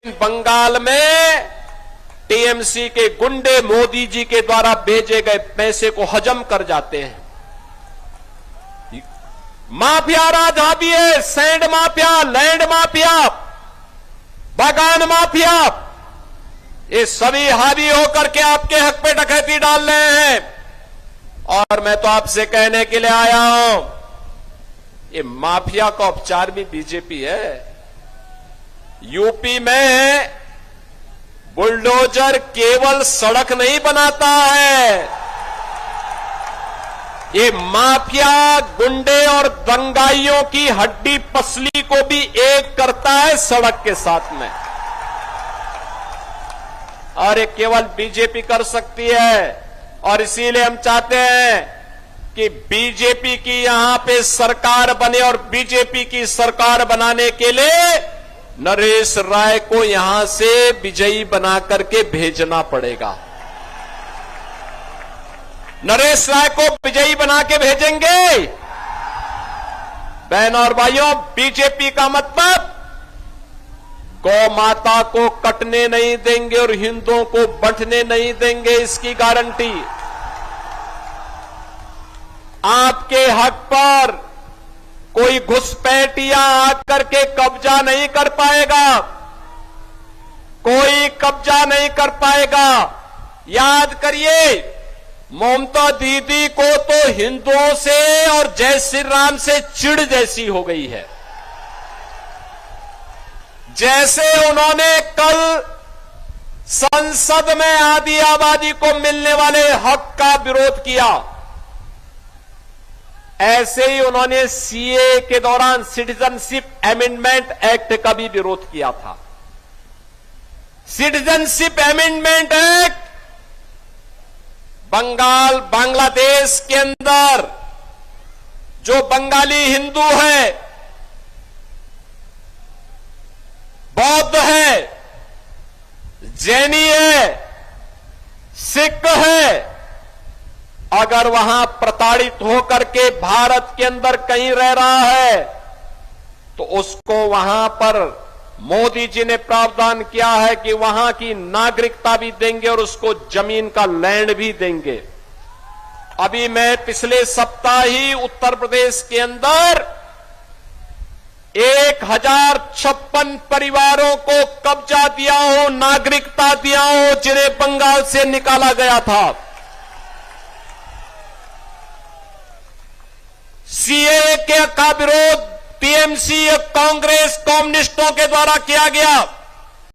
बंगाल में टीएमसी के गुंडे मोदी जी के द्वारा भेजे गए पैसे को हजम कर जाते हैं। माफिया राज हावी है, सैंड माफिया, लैंड माफिया, बागान माफिया, ये सभी हावी होकर के आपके हक पे डकैती डाल रहे हैं। और मैं तो आपसे कहने के लिए आया हूं, ये माफिया का उपचार भी बीजेपी है। यूपी में बुलडोजर केवल सड़क नहीं बनाता है, ये माफिया गुंडे और दंगाइयों की हड्डी पसली को भी एक करता है सड़क के साथ में। और ये केवल बीजेपी कर सकती है। और इसीलिए हम चाहते हैं कि बीजेपी की यहां पे सरकार बने और बीजेपी की सरकार बनाने के लिए नरेश राय को यहां से विजयी बना करके भेजना पड़ेगा। नरेश राय को विजयी बना के भेजेंगे। बहनों और भाइयों, बीजेपी का मतलब गौ माता को कटने नहीं देंगे और हिंदुओं को बंटने नहीं देंगे, इसकी गारंटी। आपके हक पर कोई घुसपैठिया आकर के कब्जा नहीं कर पाएगा, कोई कब्जा नहीं कर पाएगा। याद करिए, ममता दीदी को तो हिंदुओं से और जय श्री राम से चिढ़ जैसी हो गई है। जैसे उन्होंने कल संसद में आदि आबादी को मिलने वाले हक का विरोध किया, ऐसे ही उन्होंने सीए के दौरान सिटीजनशिप अमेंडमेंट एक्ट का भी विरोध किया था। सिटीजनशिप अमेंडमेंट एक्ट बांग्लादेश के अंदर जो बंगाली हिंदू है, बौद्ध है, जैनी है, सिख है, अगर वहां प्रताड़ित होकर के भारत के अंदर कहीं रह रहा है तो उसको वहां पर मोदी जी ने प्रावधान किया है कि वहां की नागरिकता भी देंगे और उसको जमीन का लैंड भी देंगे। अभी मैं पिछले सप्ताह ही उत्तर प्रदेश के अंदर 1056 परिवारों को कब्जा दिया हो, नागरिकता दिया हो, जिन्हें बंगाल से निकाला गया था। सीए का विरोध टीएमसी, कांग्रेस, कम्युनिस्टों के द्वारा किया गया।